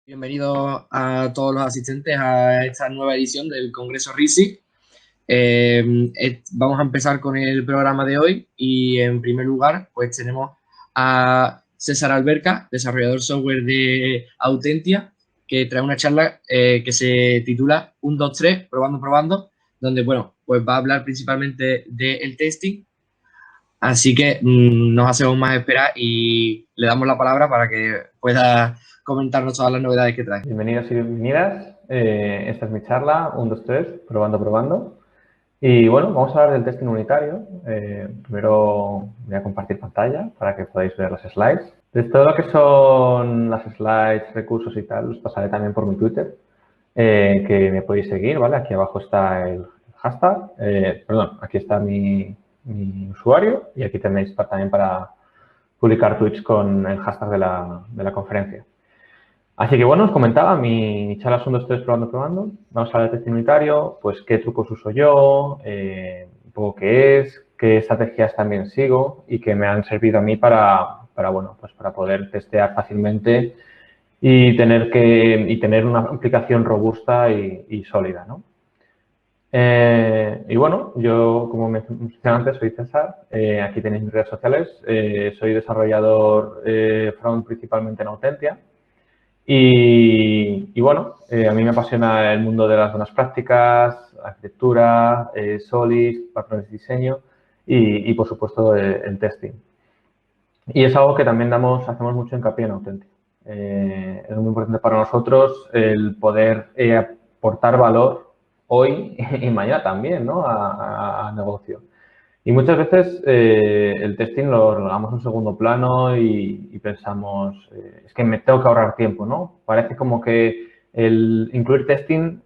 Bienvenidos a todos los asistentes a esta nueva edición del Congreso RISI. Vamos a empezar con el programa de hoy y en primer lugar pues tenemos a César Alberca, desarrollador software de Autentia, que trae una charla que se titula 1, 2, 3, probando, probando, donde bueno, pues va a hablar principalmente del testing. Así que nos hacemos más esperar y le damos la palabra para que pueda comentarnos todas las novedades que trae. Bienvenidos y bienvenidas. Esta es mi charla, 1, 2, 3, probando, probando. Y bueno, vamos a hablar del testing unitario. Primero voy a compartir pantalla para que podáis ver las slides. De todo lo que son las slides, recursos y tal, os pasaré también por mi Twitter, que me podéis seguir, ¿vale? Aquí abajo está el hashtag, aquí está mi usuario y aquí tenéis también para publicar tweets con el hashtag de la conferencia. Así que bueno, os comentaba, mi charla son 2, 3, probando, probando. Vamos a hablar de testing unitario, pues qué trucos uso yo, un poco qué estrategias también sigo y que me han servido a mí para poder testear fácilmente y tener una aplicación robusta y sólida, ¿no? Y bueno, yo, como mencioné antes, soy César. Aquí tenéis mis redes sociales. Soy desarrollador front principalmente en Autentia. Y bueno, a mí me apasiona el mundo de las buenas prácticas, arquitectura, Solid, patrones de diseño y por supuesto, el testing. Y es algo que también hacemos mucho hincapié en Autentia. Es muy importante para nosotros el poder aportar valor hoy y mañana también, ¿no? a negocio. Y muchas veces el testing lo relegamos a un segundo plano y pensamos, es que me tengo que ahorrar tiempo, ¿no? Parece como que el incluir testing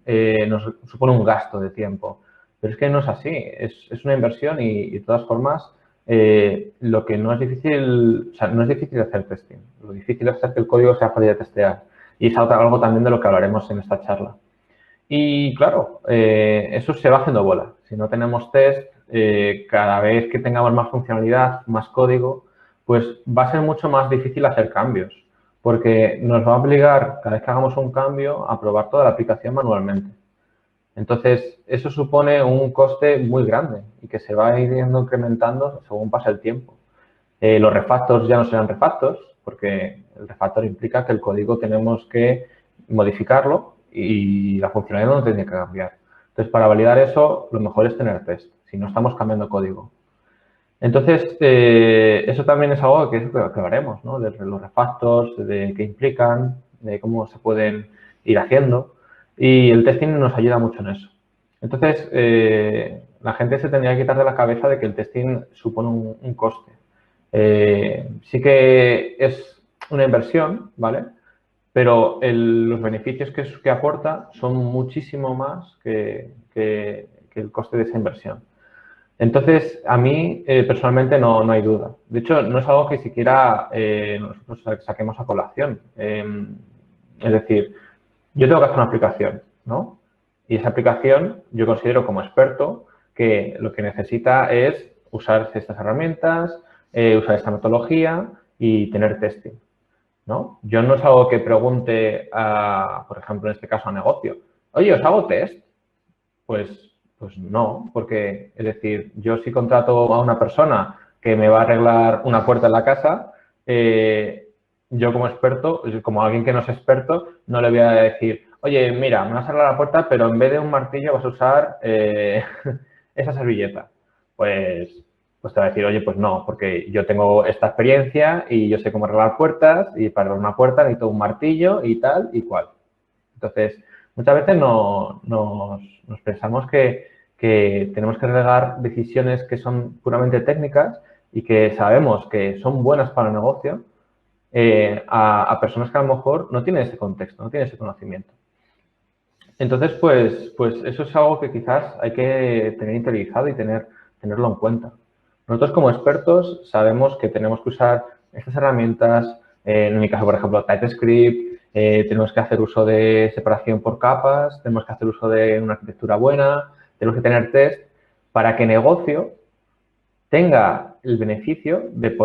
nos supone un gasto de tiempo, pero es que no es así, es una inversión y de todas formas lo que no es difícil, o sea, no es difícil hacer testing, lo difícil es hacer que el código sea fácil de testear y es algo también de lo que hablaremos en esta charla. Y claro, eso se va haciendo bola. Si no tenemos test, cada vez que tengamos más funcionalidad, más código, pues va a ser mucho más difícil hacer cambios, porque nos va a obligar, cada vez que hagamos un cambio, a probar toda la aplicación manualmente. Entonces, eso supone un coste muy grande y que se va a ir incrementando según pasa el tiempo. Los refactors ya no serán refactors, porque el refactor implica que el código tenemos que modificarlo y la funcionalidad no tiene que cambiar. Entonces, para validar eso, lo mejor es tener test, si no estamos cambiando código. Entonces, eso también es algo que hablaremos, ¿no? De los refactors, de qué implican, de cómo se pueden ir haciendo. Y el testing nos ayuda mucho en eso. Entonces, la gente se tendría que quitar de la cabeza de que el testing supone un coste. Sí que es una inversión, ¿vale? Pero los beneficios que aporta son muchísimo más que el coste de esa inversión. Entonces, a mí personalmente no hay duda. De hecho, no es algo que siquiera nosotros saquemos a colación. Es decir, yo tengo que hacer una aplicación, ¿no? Y esa aplicación yo considero como experto que lo que necesita es usar estas herramientas, usar esta metodología y tener testing, ¿no? Yo no es algo que pregunte, por ejemplo, en este caso a negocio, oye, ¿os hago test? Pues no, porque, es decir, yo si contrato a una persona que me va a arreglar una puerta en la casa, yo como experto, como alguien que no es experto, no le voy a decir, oye, mira, me vas a arreglar la puerta, pero en vez de un martillo vas a usar esa servilleta. Pues te va a decir, oye, pues no, porque yo tengo esta experiencia y yo sé cómo arreglar puertas y para arreglar una puerta necesito un martillo y tal y cual. Entonces, muchas veces nos pensamos que tenemos que relegar decisiones que son puramente técnicas y que sabemos que son buenas para el negocio a personas que a lo mejor no tienen ese contexto, no tienen ese conocimiento. Entonces, pues eso es algo que quizás hay que tener interiorizado y tenerlo en cuenta. Nosotros como expertos sabemos que tenemos que usar estas herramientas, en mi caso, por ejemplo, TypeScript, tenemos que hacer uso de separación por capas, tenemos que hacer uso de una arquitectura buena, tenemos que tener test para que negocio tenga el beneficio de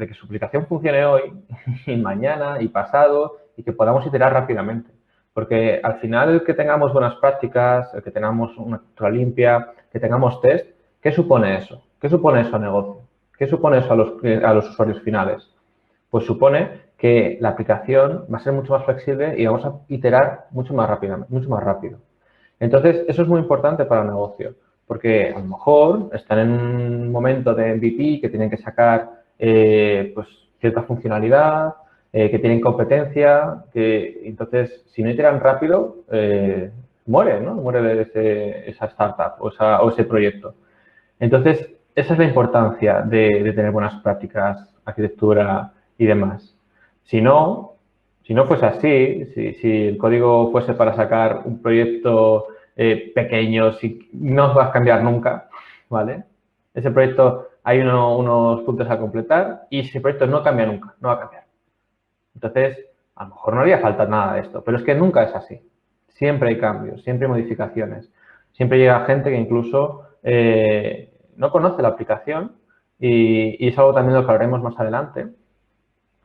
que su aplicación funcione hoy y mañana y pasado y que podamos iterar rápidamente. Porque al final el que tengamos buenas prácticas, el que tengamos una cultura limpia, que tengamos test, ¿qué supone eso? ¿Qué supone eso a negocio? ¿Qué supone eso a los usuarios finales? Pues supone que la aplicación va a ser mucho más flexible y vamos a iterar mucho más rápidamente, mucho más rápido. Entonces, eso es muy importante para el negocio, porque a lo mejor están en un momento de MVP que tienen que sacar pues, cierta funcionalidad, que tienen competencia, que entonces, si no iteran rápido, muere, ¿no? Muere esa startup o ese proyecto. Entonces, esa es la importancia de tener buenas prácticas, arquitectura y demás. Si no fuese así, si el código fuese para sacar un proyecto pequeño, si no va a cambiar nunca, ¿vale? Ese proyecto hay unos puntos a completar y ese proyecto no cambia nunca, no va a cambiar. Entonces, a lo mejor no haría falta nada de esto, pero es que nunca es así. Siempre hay cambios, siempre hay modificaciones. Siempre llega gente que incluso no conoce la aplicación y es algo también de lo que hablaremos más adelante.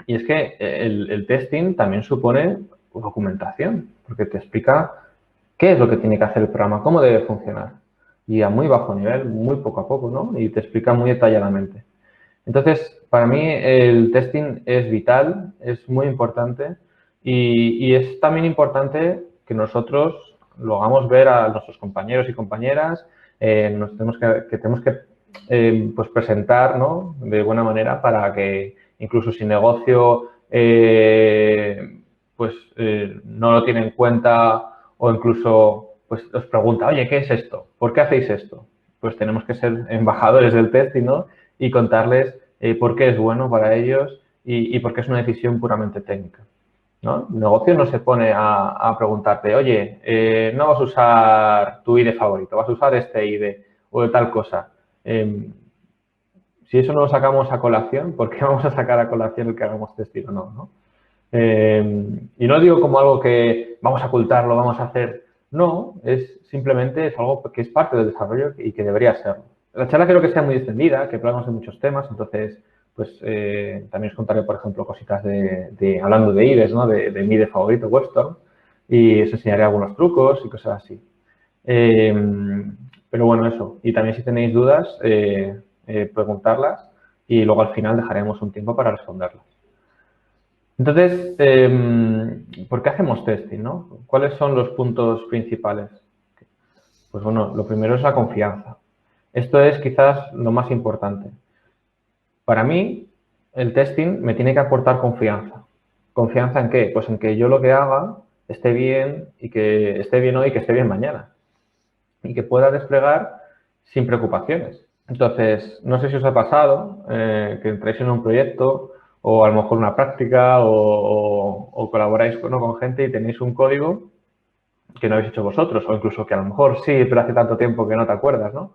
Y es que el testing también supone documentación, porque te explica qué es lo que tiene que hacer el programa, cómo debe funcionar. Y a muy bajo nivel, muy poco a poco, ¿no? Y te explica muy detalladamente. Entonces, para mí el testing es vital, es muy importante y es también importante que nosotros lo hagamos ver a nuestros compañeros y compañeras, nos tenemos que pues presentar, ¿no? De buena manera para que incluso si negocio no lo tiene en cuenta o incluso pues os pregunta, oye, ¿qué es esto? ¿Por qué hacéis esto? Pues tenemos que ser embajadores del testing, ¿no? Y contarles por qué es bueno para ellos y por qué es una decisión puramente técnica, ¿no? El negocio no se pone a preguntarte, oye, no vas a usar tu IDE favorito, vas a usar este IDE o de tal cosa. Si eso no lo sacamos a colación, ¿por qué vamos a sacar a colación el que hagamos testing o no, ¿no? Y no digo como algo que vamos a ocultarlo, vamos a hacer. No, simplemente es algo que es parte del desarrollo y que debería serlo. La charla quiero que sea muy extendida, que hablamos de muchos temas, entonces pues también os contaré, por ejemplo, cositas hablando de IDEs, ¿no? De mi IDE favorito, Webstorm, y os enseñaré algunos trucos y cosas así. Pero bueno, eso. Y también si tenéis dudas, preguntarlas y luego al final dejaremos un tiempo para responderlas. Entonces, ¿por qué hacemos testing, no? ¿Cuáles son los puntos principales? Pues bueno, lo primero es la confianza. Esto es quizás lo más importante. Para mí, el testing me tiene que aportar confianza. ¿Confianza en qué? Pues en que yo lo que haga esté bien y que esté bien hoy y que esté bien mañana. Y que pueda desplegar sin preocupaciones. Entonces, no sé si os ha pasado que entréis en un proyecto o a lo mejor una práctica o colaboráis con gente y tenéis un código que no habéis hecho vosotros o incluso que a lo mejor sí, pero hace tanto tiempo que no te acuerdas, ¿no?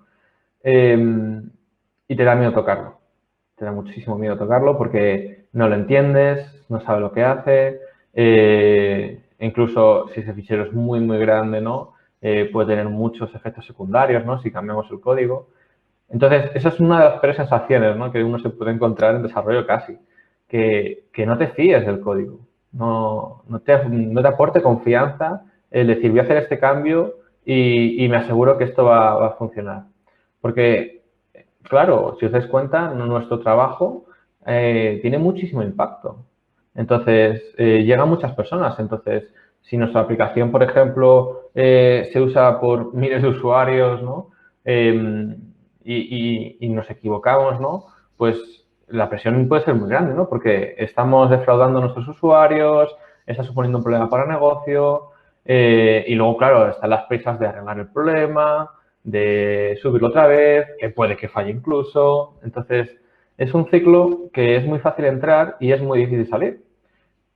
Y te da miedo tocarlo. Te da muchísimo miedo tocarlo porque no lo entiendes, no sabes lo que hace, incluso si ese fichero es muy, muy grande, ¿no? Puede tener muchos efectos secundarios, ¿no? Si cambiamos el código. Entonces, esa es una de las peores sensaciones, ¿no? Que uno se puede encontrar en desarrollo casi, que no te fíes del código, no te aporte confianza el decir, voy a hacer este cambio y me aseguro que esto va a funcionar. Porque, claro, si os dais cuenta, nuestro trabajo tiene muchísimo impacto. Entonces, llegan muchas personas. Entonces, si nuestra aplicación, por ejemplo, se usa por miles de usuarios, ¿no? Y nos equivocamos, ¿no? Pues la presión puede ser muy grande, ¿no? Porque estamos defraudando a nuestros usuarios, está suponiendo un problema para el negocio y luego, claro, están las prisas de arreglar el problema, de subirlo otra vez, que puede que falle incluso. Entonces, es un ciclo que es muy fácil entrar y es muy difícil salir.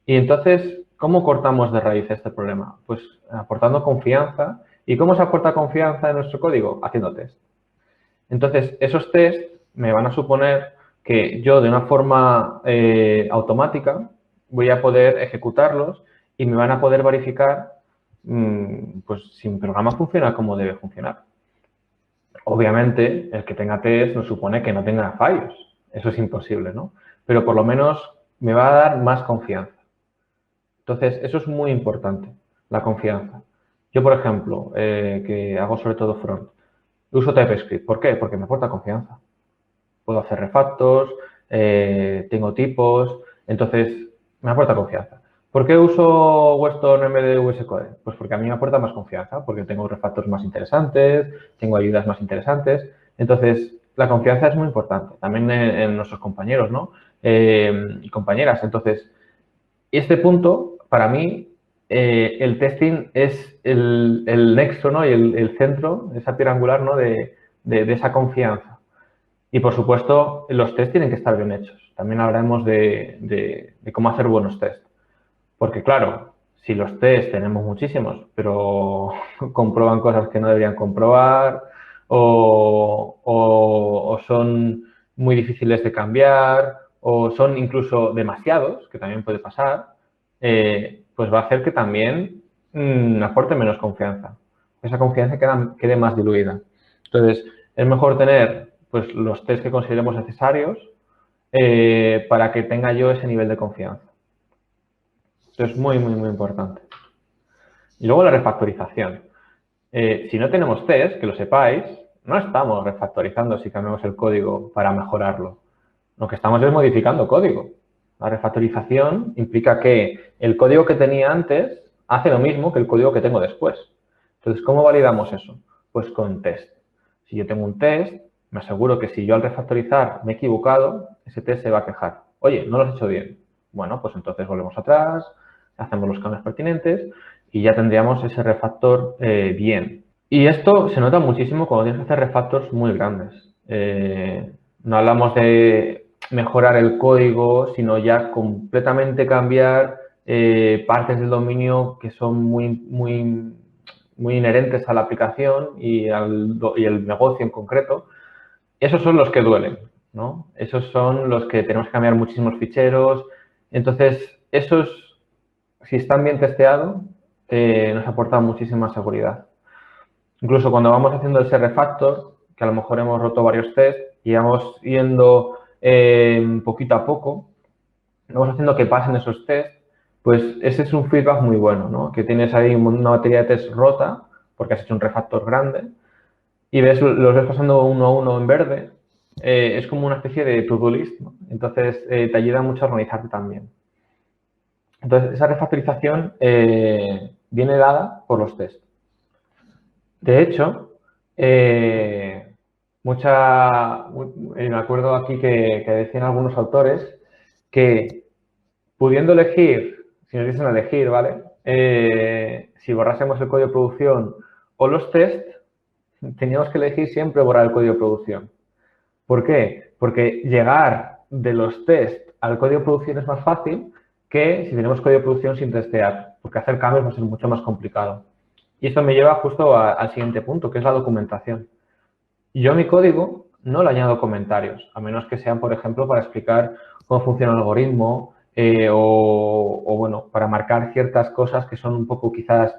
Y entonces, ¿cómo cortamos de raíz este problema? Pues aportando confianza. ¿Y cómo se aporta confianza en nuestro código? Haciendo test. Entonces, esos test me van a suponer que yo de una forma automática voy a poder ejecutarlos y me van a poder verificar pues si mi programa funciona como debe funcionar. Obviamente, el que tenga test no supone que no tenga fallos. Eso es imposible, ¿no? Pero por lo menos me va a dar más confianza. Entonces, eso es muy importante, la confianza. Yo, por ejemplo, que hago sobre todo front, uso TypeScript. ¿Por qué? Porque me aporta confianza. Puedo hacer refactors, tengo tipos, entonces me aporta confianza. ¿Por qué uso Weston en vez de VS Code? Pues porque a mí me aporta más confianza, porque tengo refactors más interesantes, tengo ayudas más interesantes. Entonces, la confianza es muy importante, también en nuestros compañeros, ¿no? Y compañeras. Entonces, este punto, para mí, el testing es el nexo, ¿no? Y el centro, esa piedra angular, ¿no? De esa confianza. Y, por supuesto, los test tienen que estar bien hechos. También hablaremos de cómo hacer buenos test. Porque, claro, si los test tenemos muchísimos, pero comprueban cosas que no deberían comprobar o son muy difíciles de cambiar o son incluso demasiados, que también puede pasar, pues va a hacer que también aporte menos confianza. Esa confianza quede más diluida. Entonces, es mejor tener pues, los test que consideremos necesarios para que tenga yo ese nivel de confianza. Esto es muy, muy, muy importante. Y luego la refactorización. Si no tenemos test, que lo sepáis, no estamos refactorizando si cambiamos el código para mejorarlo. Lo que estamos es modificando código. La refactorización implica que el código que tenía antes hace lo mismo que el código que tengo después. Entonces, ¿cómo validamos eso? Pues con test. Si yo tengo un test, me aseguro que si yo al refactorizar me he equivocado, ese test se va a quejar. Oye, no lo has hecho bien. Bueno, pues entonces volvemos atrás, hacemos los cambios pertinentes y ya tendríamos ese refactor bien. Y esto se nota muchísimo cuando tienes que hacer refactors muy grandes. No hablamos de mejorar el código, sino ya completamente cambiar partes del dominio que son muy inherentes a la aplicación y el negocio en concreto. Esos son los que duelen, ¿no? Esos son los que tenemos que cambiar muchísimos ficheros. Entonces, esos, si están bien testeados, nos aportan muchísima seguridad. Incluso cuando vamos haciendo ese refactor, que a lo mejor hemos roto varios tests y vamos yendo poquito a poco, vamos haciendo que pasen esos tests, pues ese es un feedback muy bueno, ¿no? Que tienes ahí una batería de tests rota, porque has hecho un refactor grande, y los ves pasando uno a uno en verde. Es como una especie de to-do list, ¿no? Entonces, te ayuda mucho a organizarte también. Entonces, esa refactorización viene dada por los tests. De hecho, me acuerdo aquí que decían algunos autores que pudiendo elegir, si nos dicen elegir, ¿vale? Si borrásemos el código de producción o los tests, teníamos que elegir siempre borrar el código de producción. ¿Por qué? Porque llegar de los tests al código de producción es más fácil que si tenemos código de producción sin testear, porque hacer cambios va a ser mucho más complicado. Y esto me lleva justo al siguiente punto, que es la documentación. Yo a mi código no le añado comentarios, a menos que sean, por ejemplo, para explicar cómo funciona el algoritmo bueno, para marcar ciertas cosas que son un poco quizás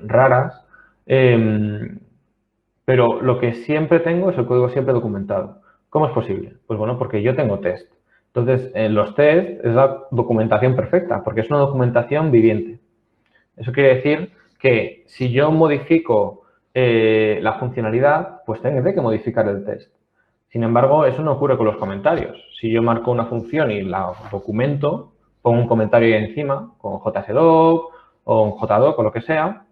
raras. Pero lo que siempre tengo es el código siempre documentado. ¿Cómo es posible? Pues bueno, porque yo tengo test. Entonces, los test es la documentación perfecta, porque es una documentación viviente. Eso quiere decir que si yo modifico la funcionalidad, pues tendré que modificar el test. Sin embargo, eso no ocurre con los comentarios. Si yo marco una función y la documento, pongo un comentario ahí encima con JSDoc o un JDoc o lo que sea,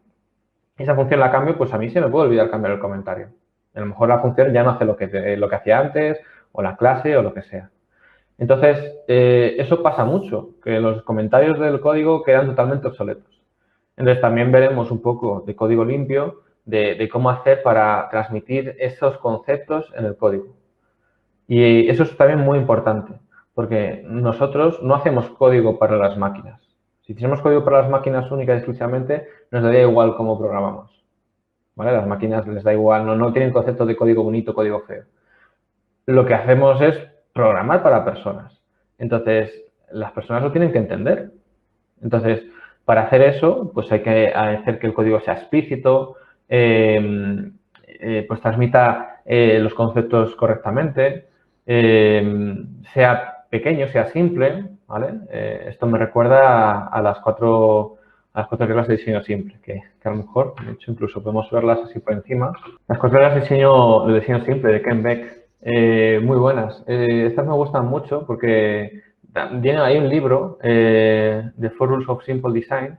esa función la cambio, pues a mí se me puede olvidar cambiar el comentario. A lo mejor la función ya no hace lo que hacía antes o la clase o lo que sea. Entonces, eso pasa mucho, que los comentarios del código quedan totalmente obsoletos. Entonces, también veremos un poco de código limpio, de cómo hacer para transmitir esos conceptos en el código. Y eso es también muy importante, porque nosotros no hacemos código para las máquinas. Si hiciéramos código para las máquinas únicas y exclusivamente, nos daría igual cómo programamos. ¿Vale? Las máquinas les da igual, no tienen concepto de código bonito, código feo. Lo que hacemos es programar para personas. Entonces, las personas lo tienen que entender. Entonces, para hacer eso, pues hay que hacer que el código sea explícito, pues transmita los conceptos correctamente, sea pequeño, sea simple, ¿vale? Esto me recuerda a las cuatro reglas de diseño simple, que a lo mejor, de hecho, incluso podemos verlas así por encima. Las 4 reglas de diseño simple de Ken Beck, muy buenas. Estas me gustan mucho porque hay un libro, The 4 Rules of Simple Design.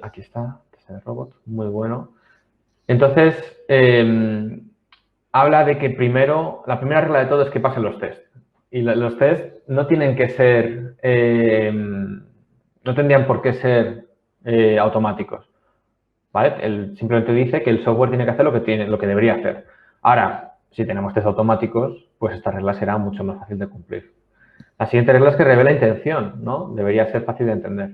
Aquí está, este robot, muy bueno. Entonces, habla de que la primera regla de todo es que pasen los test. Y los test no tienen que ser, no tendrían por qué ser automáticos. ¿Vale? Simplemente dice que el software tiene que hacer lo que debería hacer. Ahora, si tenemos test automáticos, pues esta regla será mucho más fácil de cumplir. La siguiente regla es que revela intención, ¿no? Debería ser fácil de entender.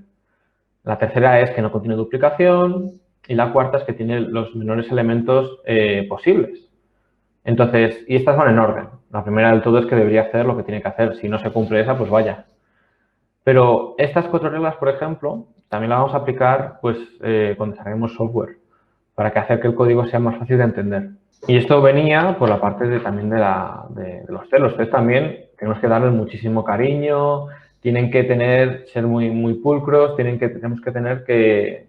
La tercera es que no contiene duplicación y la cuarta es que tiene los menores elementos posibles. Entonces, y estas van en orden. La primera del todo es que debería hacer lo que tiene que hacer. Si no se cumple esa, pues vaya. Pero estas 4 reglas, por ejemplo, también las vamos a aplicar pues, cuando desarrollemos software para hacer que el código sea más fácil de entender. Y esto venía por la parte también de los test. Los test también tenemos que darles muchísimo cariño, tienen que ser muy pulcros, tenemos que tener que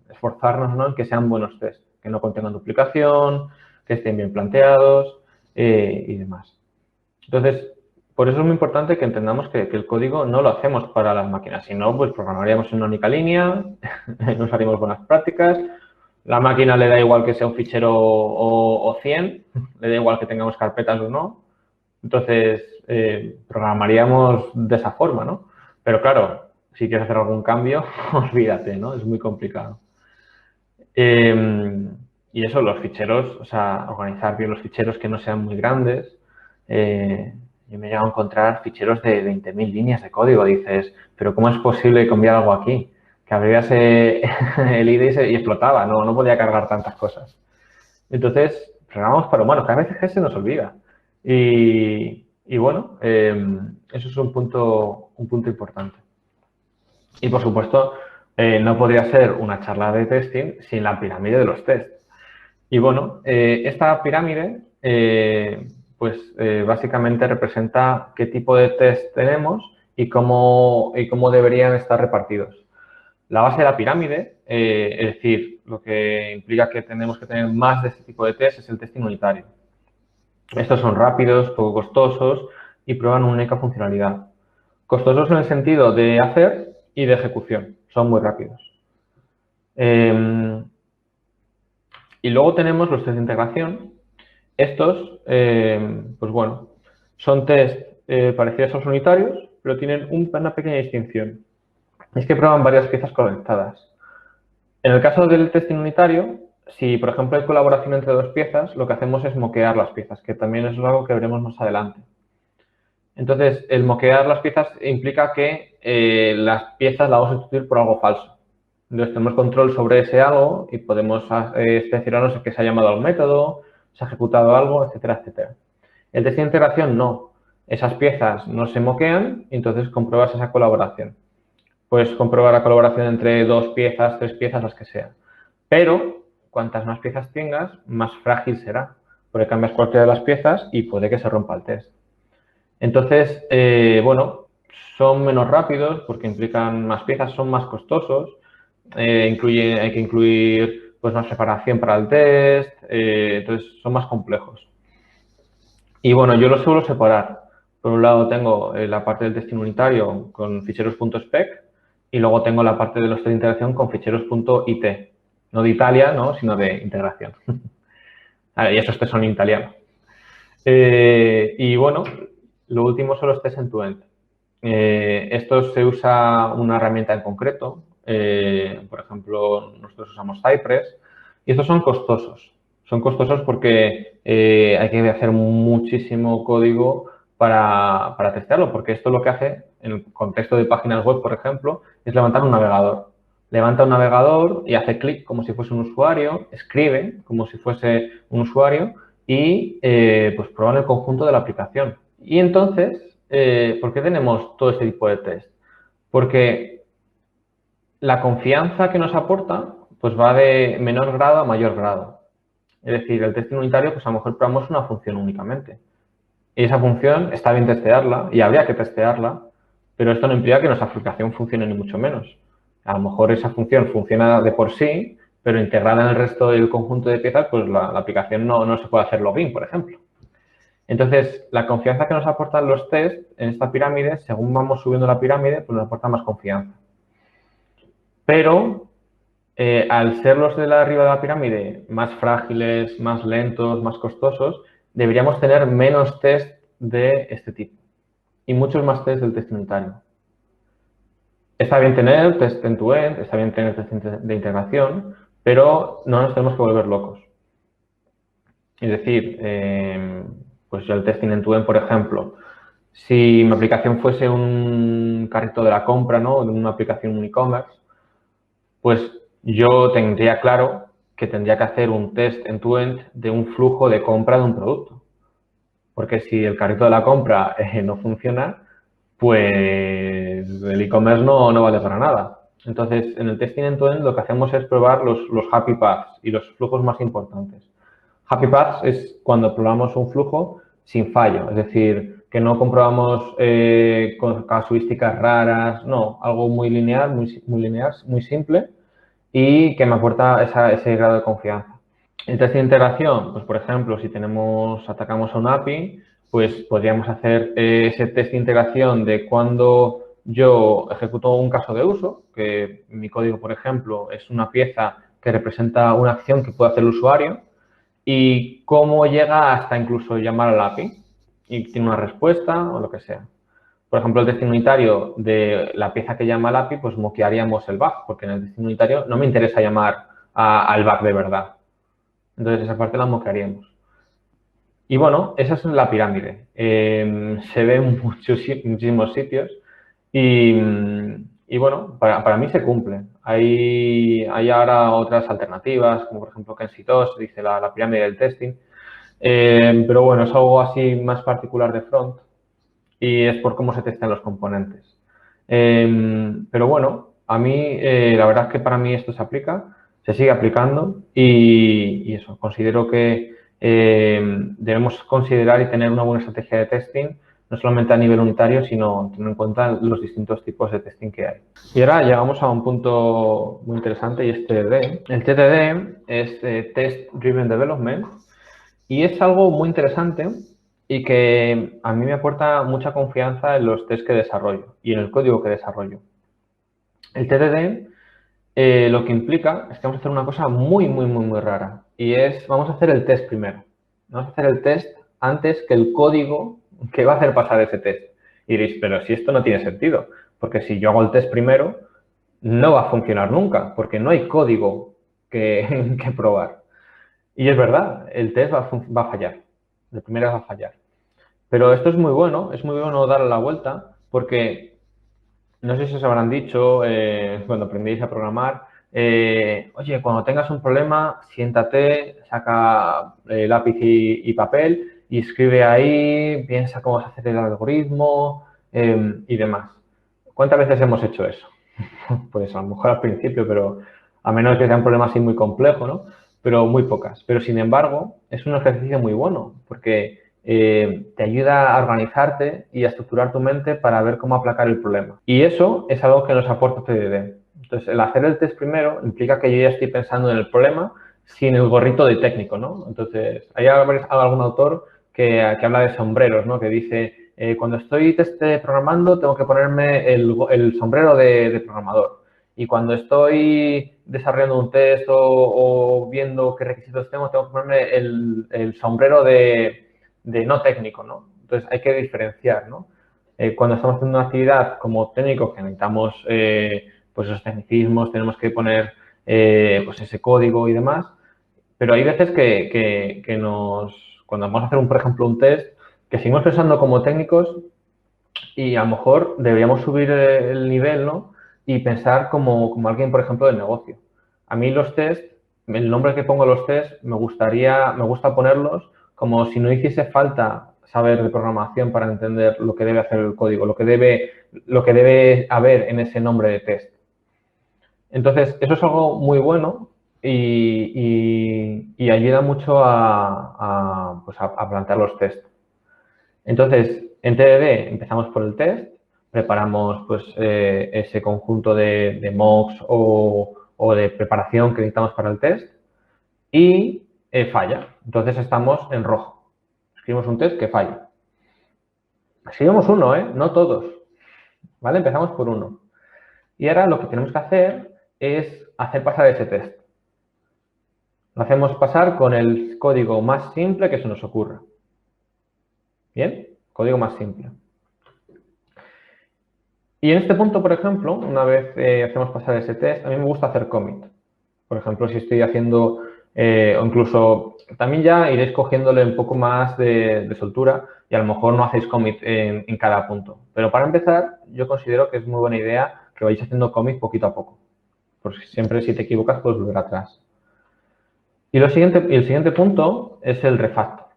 esforzarnos, ¿no?, en que sean buenos test, que no contengan duplicación, que estén bien planteados y demás. Entonces, por eso es muy importante que entendamos que el código no lo hacemos para las máquinas, si no, pues programaríamos en una única línea, nos haríamos buenas prácticas. La máquina le da igual que sea un fichero o 100, le da igual que tengamos carpetas o no. Entonces, programaríamos de esa forma, ¿no? Pero claro, si quieres hacer algún cambio, olvídate, ¿no? Es muy complicado. Y eso, los ficheros, o sea, organizar bien los ficheros que no sean muy grandes. Yo me he llegado a encontrar ficheros de 20.000 líneas de código. Dices, ¿pero cómo es posible cambiar algo aquí? Que abrías el IDE y explotaba, no podía cargar tantas cosas. Entonces, programamos para humanos, que a veces se nos olvida. Y bueno, eso es un punto importante. Y, por supuesto, no podría ser una charla de testing sin la pirámide de los tests. Y bueno, esta pirámide, básicamente representa qué tipo de test tenemos y cómo deberían estar repartidos. La base de la pirámide, es decir, lo que implica que tenemos que tener más de este tipo de test, es el testing unitario. Estos son rápidos, poco costosos y prueban una única funcionalidad. Costosos en el sentido de hacer y de ejecución. Son muy rápidos. Y luego tenemos los test de integración. Estos, pues bueno, son test parecidos a los unitarios, pero tienen una pequeña distinción. Es que prueban varias piezas conectadas. En el caso del testing unitario, si por ejemplo hay colaboración entre 2 piezas, lo que hacemos es moquear las piezas, que también es algo que veremos más adelante. Entonces, el moquear las piezas implica que las piezas las vamos a sustituir por algo falso. Entonces, tenemos control sobre ese algo y podemos especificarnos que se ha llamado al método, se ha ejecutado algo, etcétera, etcétera. El test de integración no. Esas piezas no se moquean y entonces compruebas esa colaboración. Puedes comprobar la colaboración entre 2 piezas, 3 piezas, las que sea. Pero, cuantas más piezas tengas, más frágil será. Porque cambias cualquiera de las piezas y puede que se rompa el test. Entonces, bueno, son menos rápidos porque implican más piezas, son más costosos. Hay que incluir pues, más preparación para el test. Entonces, son más complejos. Y bueno, yo los suelo separar. Por un lado tengo la parte del testing unitario con ficheros.spec y luego tengo la parte de los test de integración con ficheros.it. No de Italia, ¿no?, sino de integración. Y esos test son en italiano. Y bueno, lo último son los test end-to-end. Estos se usa una herramienta en concreto. Por ejemplo, nosotros usamos Cypress. Y estos son costosos. Son costosos porque hay que hacer muchísimo código para testearlo, porque esto lo que hace, en el contexto de páginas web, por ejemplo, es levantar un navegador. Levanta un navegador y hace clic como si fuese un usuario, escribe como si fuese un usuario y pues prueba en el conjunto de la aplicación. Y entonces, ¿por qué tenemos todo este tipo de test? Porque la confianza que nos aporta pues va de menor grado a mayor grado. Es decir, el testing unitario, pues a lo mejor probamos una función únicamente. Y esa función está bien testearla y habría que testearla, pero esto no implica que nuestra aplicación funcione ni mucho menos. A lo mejor esa función funciona de por sí, pero integrada en el resto del conjunto de piezas, pues la aplicación no se puede hacer login, por ejemplo. Entonces, la confianza que nos aportan los tests en esta pirámide, según vamos subiendo la pirámide, pues nos aporta más confianza. Pero al ser los de la arriba de la pirámide más frágiles, más lentos, más costosos, deberíamos tener menos test de este tipo y muchos más test del test unitario. Está bien tener test end-to-end, está bien tener test de integración, pero no nos tenemos que volver locos. Es decir, pues yo el testing end-to-end, por ejemplo, si mi aplicación fuese un carrito de la compra, ¿no? De una aplicación un e-commerce, pues yo tendría claro que tendría que hacer un test end-to-end de un flujo de compra de un producto. Porque si el carrito de la compra no funciona, pues el e-commerce no vale para nada. Entonces, en el testing end-to-end lo que hacemos es probar los happy paths y los flujos más importantes. Happy paths es cuando probamos un flujo sin fallo, es decir, que no comprobamos con casuísticas raras, no, algo muy lineal, muy simple y que me aporta ese grado de confianza. El test de integración, pues por ejemplo, si atacamos a un API, pues podríamos hacer ese test de integración de cuando yo ejecuto un caso de uso, que mi código, por ejemplo, es una pieza que representa una acción que puede hacer el usuario y cómo llega hasta incluso llamar al API y tiene una respuesta o lo que sea. Por ejemplo, el testing unitario de la pieza que llama al API, pues moquearíamos el bug, porque en el testing unitario no me interesa llamar al bug de verdad. Entonces, esa parte la moquearíamos. Y bueno, esa es la pirámide. Se ve en muchísimos sitios y bueno, para mí se cumple. Hay ahora otras alternativas, como por ejemplo Kensi2, dice la pirámide del testing. Pero bueno, es algo así más particular de front y es por cómo se testan los componentes. Pero bueno, a mí, la verdad es que para mí esto se sigue aplicando y eso, considero que debemos considerar y tener una buena estrategia de testing, no solamente a nivel unitario, sino tener en cuenta los distintos tipos de testing que hay. Y ahora llegamos a un punto muy interesante y es TDD. El TDD es Test Driven Development y es algo muy interesante y que a mí me aporta mucha confianza en los tests que desarrollo y en el código que desarrollo. El TDD lo que implica es que vamos a hacer una cosa muy rara y es, vamos a hacer el test primero. Vamos a hacer el test antes que el código que va a hacer pasar ese test. Y diréis, pero si esto no tiene sentido, porque si yo hago el test primero, no va a funcionar nunca, porque no hay código que probar. Y es verdad, el test va a fallar. De primera va a fallar. Pero esto es muy bueno darle la vuelta porque no sé si os habrán dicho cuando aprendéis a programar, oye, cuando tengas un problema, siéntate, saca lápiz y papel y escribe ahí, piensa cómo vas a hacer el algoritmo y demás. ¿Cuántas veces hemos hecho eso? Pues a lo mejor al principio, pero a menos que sea un problema así muy complejo, ¿no? Pero muy pocas. Pero sin embargo, es un ejercicio muy bueno porque te ayuda a organizarte y a estructurar tu mente para ver cómo aplacar el problema. Y eso es algo que nos aporta TDD. Entonces, el hacer el test primero implica que yo ya estoy pensando en el problema sin el gorrito de técnico, ¿no? Entonces, hay algún autor que habla de sombreros, ¿no? Que dice, cuando estoy programando tengo que ponerme el sombrero de programador. Y cuando estoy desarrollando un test o viendo qué requisitos tengo que ponerme el sombrero de no técnico, ¿no? Entonces hay que diferenciar, ¿no? Cuando estamos haciendo una actividad como técnico que necesitamos pues esos tecnicismos, tenemos que poner pues ese código y demás, pero hay veces cuando vamos a hacer, por ejemplo, un test, que seguimos pensando como técnicos y a lo mejor deberíamos subir el nivel, ¿no? Y pensar como alguien, por ejemplo, del negocio. A mí los test, el nombre que pongo a los test, me gusta ponerlos como si no hiciese falta saber de programación para entender lo que debe hacer el código, lo que debe haber en ese nombre de test. Entonces, eso es algo muy bueno y ayuda mucho pues a plantear los test. Entonces, en TDD empezamos por el test, preparamos pues, ese conjunto de mocks o de preparación que necesitamos para el test y falla. Entonces estamos en rojo. Escribimos un test que falla. Escribimos uno, no todos. ¿Vale? Empezamos por uno. Y ahora lo que tenemos que hacer es hacer pasar ese test. Lo hacemos pasar con el código más simple que se nos ocurra. ¿Bien? Código más simple. Y en este punto, por ejemplo, una vez hacemos pasar ese test, a mí me gusta hacer commit. Por ejemplo, si estoy haciendo, o incluso también ya iréis cogiéndole un poco más de soltura y a lo mejor no hacéis commit en cada punto. Pero para empezar, yo considero que es muy buena idea que vayáis haciendo commit poquito a poco. Porque siempre si te equivocas puedes volver atrás. Y el siguiente punto es el refactor.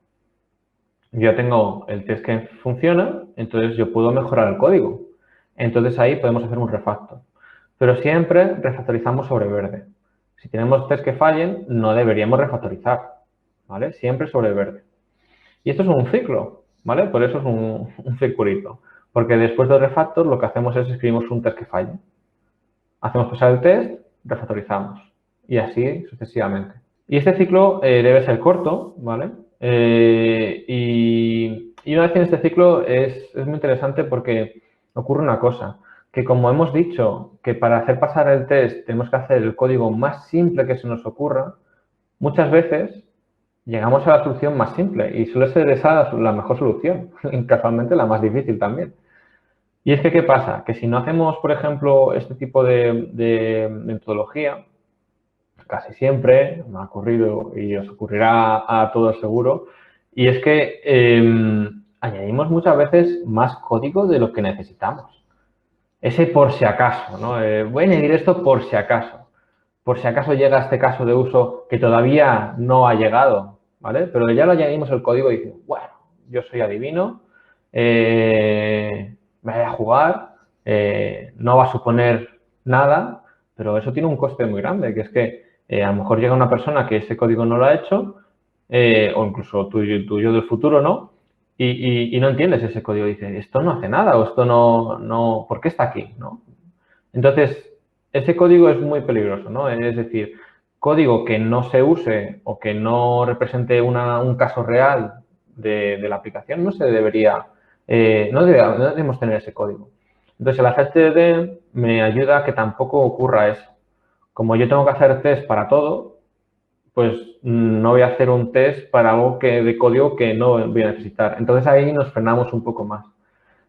Yo tengo el test que funciona, entonces yo puedo mejorar el código. Entonces ahí podemos hacer un refactor. Pero siempre refactorizamos sobre verde. Si tenemos test que fallen, no deberíamos refactorizar, ¿vale? Siempre sobre verde. Y esto es un ciclo, ¿vale? Por eso es un circulito. Porque después del refactor lo que hacemos es escribimos un test que falle. Hacemos pasar el test, refactorizamos. Y así sucesivamente. Y este ciclo debe ser corto, ¿vale? Y una vez en este ciclo es muy interesante porque ocurre una cosa, que como hemos dicho que para hacer pasar el test tenemos que hacer el código más simple que se nos ocurra, muchas veces llegamos a la solución más simple y suele ser esa la mejor solución, casualmente la más difícil también. Y es que, ¿qué pasa? Que si no hacemos, por ejemplo, este tipo de metodología, casi siempre me ha ocurrido y os ocurrirá a todos seguro, y es que añadimos muchas veces más código de lo que necesitamos. Ese por si acaso, ¿no? Voy a añadir esto por si acaso llega este caso de uso que todavía no ha llegado, ¿vale? Pero ya lo añadimos el código y dice, bueno, yo soy adivino, me voy a jugar, no va a suponer nada, pero eso tiene un coste muy grande, que es que a lo mejor llega una persona que ese código no lo ha hecho, o incluso tuyo del futuro, ¿no? Y no entiendes ese código. Dice, esto no hace nada o esto no, ¿por qué está aquí? ¿No? Entonces, ese código es muy peligroso, ¿no? Es decir, código que no se use o que no represente un caso real de la aplicación no se debería, no debemos tener ese código. Entonces, el hacer TDD me ayuda a que tampoco ocurra eso. Como yo tengo que hacer test para todo, pues no voy a hacer un test para algo de código que no voy a necesitar. Entonces ahí nos frenamos un poco más.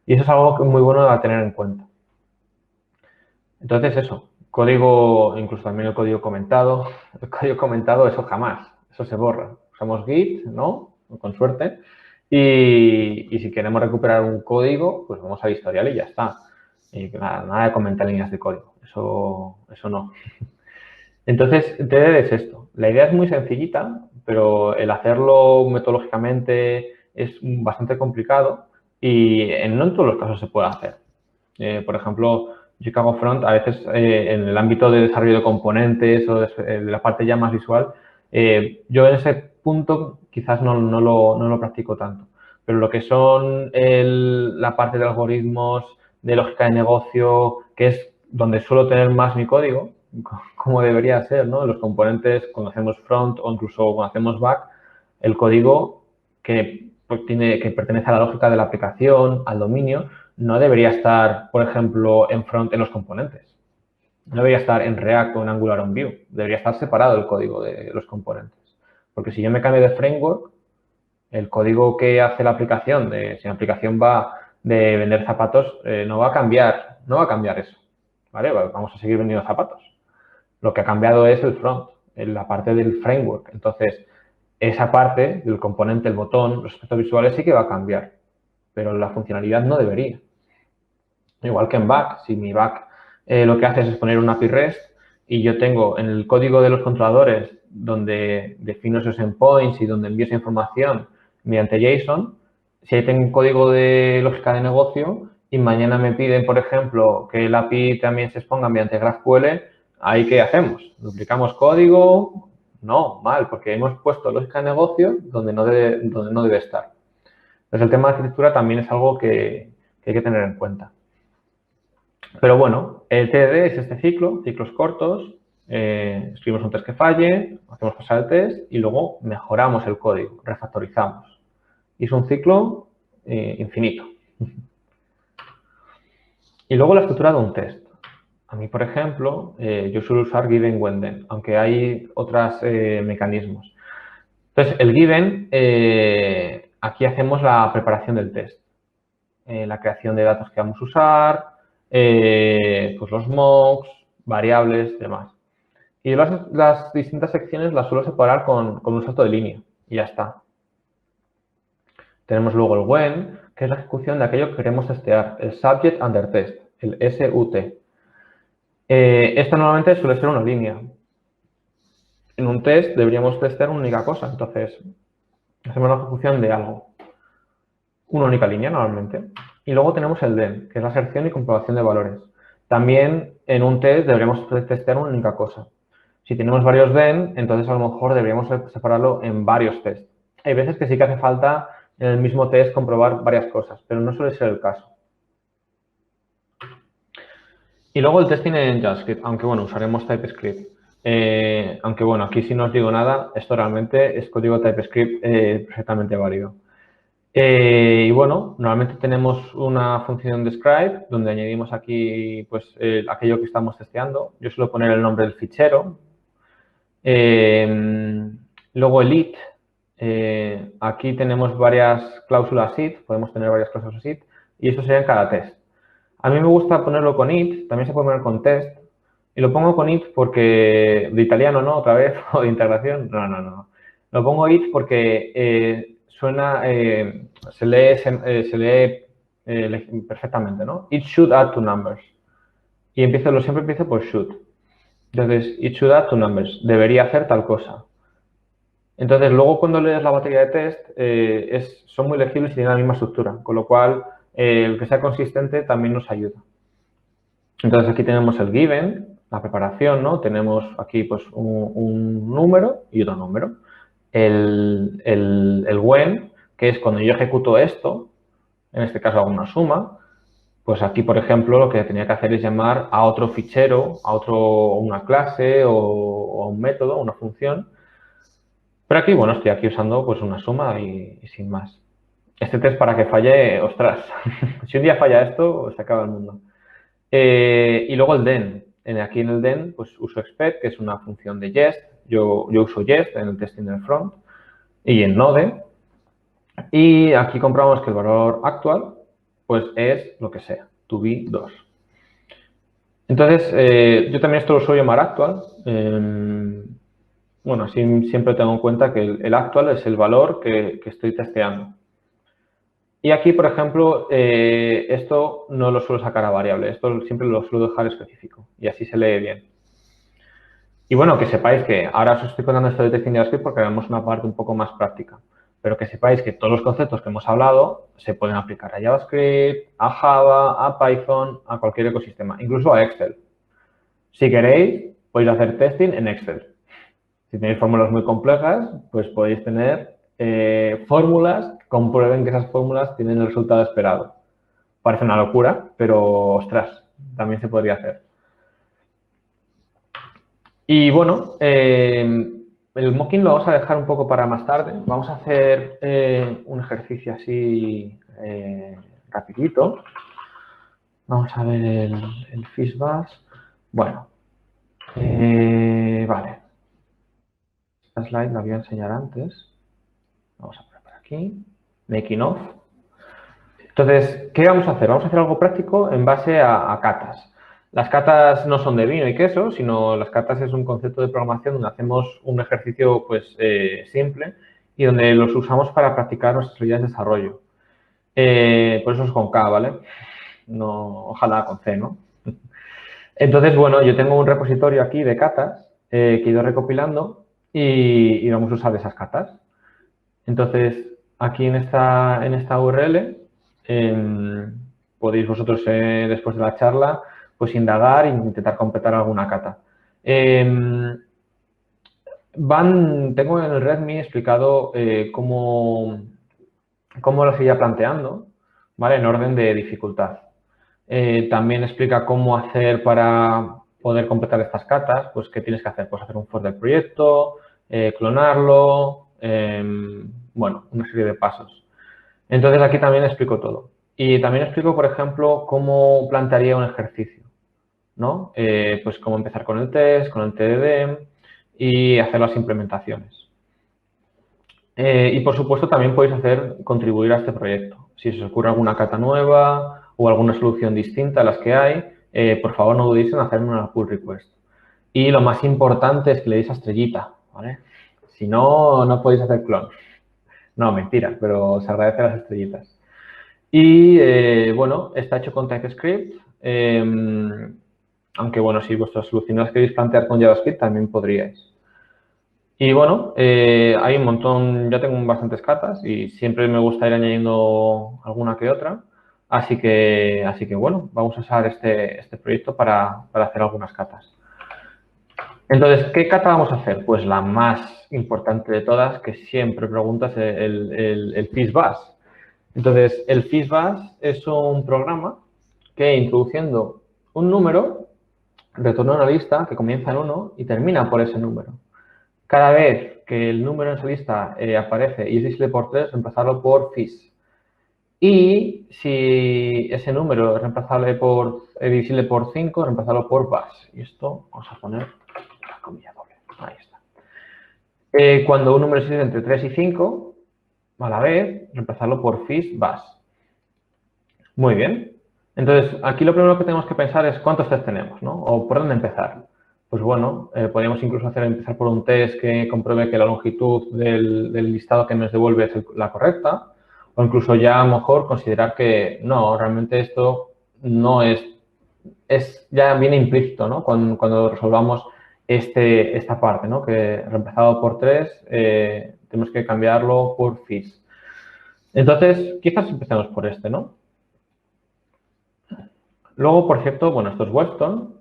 Y eso es algo que es muy bueno a tener en cuenta. Entonces eso, código, incluso también el código comentado. El código comentado, eso jamás, eso se borra. Usamos Git, ¿no? Con suerte. Y si queremos recuperar un código, pues vamos al historial y ya está. Y nada de comentar líneas de código. Eso no. Entonces, TDD es esto. La idea es muy sencillita, pero el hacerlo metodológicamente es bastante complicado y no en todos los casos se puede hacer. Por ejemplo, yo que hago front, a veces en el ámbito de desarrollo de componentes o de la parte ya más visual, yo en ese punto quizás no lo practico tanto. Pero lo que son la parte de algoritmos, de lógica de negocio, que es donde suelo tener más mi código, como debería ser, ¿no? Los componentes, cuando hacemos front o incluso cuando hacemos back, el código que pertenece a la lógica de la aplicación, al dominio, no debería estar, por ejemplo, en front en los componentes. No debería estar en React o en Angular o en Vue. Debería estar separado el código de los componentes. Porque si yo me cambio de framework, el código que hace la aplicación, si la aplicación va de vender zapatos, no va a cambiar eso. ¿Vale? Vamos a seguir vendiendo zapatos. Lo que ha cambiado es el front, la parte del framework. Entonces, esa parte del componente, el botón, los aspectos visuales sí que va a cambiar, pero la funcionalidad no debería. Igual que en back, si mi back lo que hace es poner un API REST y yo tengo en el código de los controladores donde defino esos endpoints y donde envío esa información mediante JSON, si ahí tengo un código de lógica de negocio y mañana me piden, por ejemplo, que el API también se exponga mediante GraphQL, ¿ahí qué hacemos? ¿Duplicamos código? No, mal, porque hemos puesto lógica de negocio donde no debe estar. Entonces, el tema de arquitectura también es algo que hay que tener en cuenta. Pero bueno, el TDD es este ciclo, ciclos cortos, escribimos un test que falle, hacemos pasar el test y luego mejoramos el código, refactorizamos. Y es un ciclo infinito. Y luego la estructura de un test. A mí, por ejemplo, yo suelo usar given when then, aunque hay otros mecanismos. Entonces, el given, aquí hacemos la preparación del test. La creación de datos que vamos a usar, pues los mocks, variables, demás. Y las distintas secciones las suelo separar con un salto de línea y ya está. Tenemos luego el when, que es la ejecución de aquello que queremos testear, el subject under test, el SUT. Esta normalmente suele ser una línea. En un test deberíamos testear una única cosa, entonces hacemos la ejecución de algo. Una única línea normalmente. Y luego tenemos el then, que es la aserción y comprobación de valores. También en un test deberíamos testear una única cosa. Si tenemos varios then, entonces a lo mejor deberíamos separarlo en varios tests. Hay veces que sí que hace falta en el mismo test comprobar varias cosas, pero no suele ser el caso. Y luego el testing en JavaScript, aunque bueno, usaremos TypeScript. Aunque bueno, aquí si no os digo nada, esto realmente es código TypeScript perfectamente válido. Y bueno, normalmente tenemos una función describe donde añadimos aquí pues aquello que estamos testeando. Yo suelo poner el nombre del fichero. Luego el it. Aquí tenemos varias cláusulas it, podemos tener varias cláusulas it y esto sería en cada test. A mí me gusta ponerlo con it, también se puede poner con test. Y lo pongo con it porque, de italiano, ¿no? Otra vez, o de integración. No. Lo pongo it porque suena, se lee perfectamente, ¿no? It should add two numbers. Y siempre empiezo por should. Entonces, it should add two numbers. Debería hacer tal cosa. Entonces, luego cuando lees la batería de test, son muy legibles y tienen la misma estructura. Con lo cual, el que sea consistente también nos ayuda. Entonces, aquí tenemos el given, la preparación, ¿no? Tenemos aquí pues un número y otro número. El when, que es cuando yo ejecuto esto, en este caso hago una suma, pues aquí, por ejemplo, lo que tenía que hacer es llamar a otro fichero, una clase o a un método, una función. Pero aquí, bueno, estoy aquí usando pues una suma y sin más. Este test para que falle, ostras, si un día falla esto, se acaba el mundo. Y luego el then. Aquí en el then, pues uso expect, que es una función de jest. Yo uso jest en el testing del front y en node. Y aquí comprobamos que el valor actual, pues es lo que sea, to be 2. Entonces, yo también esto lo suelo llamar actual. Bueno, así siempre tengo en cuenta que el actual es el valor que estoy testeando. Y aquí, por ejemplo, esto no lo suelo sacar a variable. Esto siempre lo suelo dejar específico y así se lee bien. Y bueno, que sepáis que ahora os estoy contando esto de testing de JavaScript porque vemos una parte un poco más práctica. Pero que sepáis que todos los conceptos que hemos hablado se pueden aplicar a JavaScript, a Java, a Python, a cualquier ecosistema, incluso a Excel. Si queréis, podéis hacer testing en Excel. Si tenéis fórmulas muy complejas, pues podéis tener fórmulas que comprueben que esas fórmulas tienen el resultado esperado. Parece una locura, pero, ostras, también se podría hacer. Y bueno, el mocking lo vamos a dejar un poco para más tarde. Vamos a hacer un ejercicio así rapidito. Vamos a ver el feedback. Bueno, vale. Esta slide la voy a enseñar antes. Vamos a poner por aquí. Making of. Entonces, ¿qué vamos a hacer? Vamos a hacer algo práctico en base a catas. Las catas no son de vino y queso, sino las catas es un concepto de programación donde hacemos un ejercicio pues simple y donde los usamos para practicar nuestras habilidades de desarrollo. Por eso es con K, ¿vale? No, ojalá con C, ¿no? Entonces, bueno, yo tengo un repositorio aquí de catas que he ido recopilando y vamos a usar esas catas. Entonces, aquí en esta URL podéis vosotros, después de la charla, pues indagar e intentar completar alguna cata. Tengo en el README explicado cómo cómo lo seguía planteando, ¿vale? En orden de dificultad. También explica cómo hacer para poder completar estas catas, pues qué tienes que hacer, pues hacer un for del proyecto, clonarlo, bueno, una serie de pasos. Entonces aquí también explico todo. Y también explico, por ejemplo, cómo plantearía un ejercicio, ¿no? Pues cómo empezar con el test, con el TDD y hacer las implementaciones. Y por supuesto también podéis contribuir a este proyecto. Si se os ocurre alguna cata nueva o alguna solución distinta a las que hay, por favor no dudéis en hacerme una pull request. Y lo más importante es que le deis a estrellita, ¿vale? Si no, no podéis hacer clon. No, mentira, pero se agradece las estrellitas. Y bueno, está hecho con TypeScript. Aunque bueno, si vuestras soluciones las queréis plantear con JavaScript, también podríais. Y bueno, hay un montón, ya tengo bastantes catas y siempre me gusta ir añadiendo alguna que otra. Así que bueno, vamos a usar este proyecto para hacer algunas catas. Entonces, ¿qué cata vamos a hacer? Pues la más importante de todas, que siempre preguntas, el FishBash. Entonces, el FishBash es un programa que introduciendo un número, retorna una lista que comienza en 1 y termina por ese número. Cada vez que el número en esa lista aparece y es divisible por 3, reemplazarlo por fish. Y si ese número es divisible por 5, reemplazarlo por bash. Y esto vamos a poner la comilla doble. Ahí está. Cuando un número existe entre 3 y 5, a la vez, reemplazarlo por fish bash. Muy bien. Entonces, aquí lo primero que tenemos que pensar es cuántos test tenemos, ¿no? O por dónde empezar. Pues bueno, podríamos incluso empezar por un test que compruebe que la longitud del listado que nos devuelve es la correcta. O incluso ya a lo mejor considerar que no, realmente esto no ya viene implícito, ¿no? Cuando resolvamos esta parte, ¿no? Que reemplazado por 3, tenemos que cambiarlo por fish. Entonces, quizás empecemos por ¿no? Luego, por cierto, bueno, esto es Weston,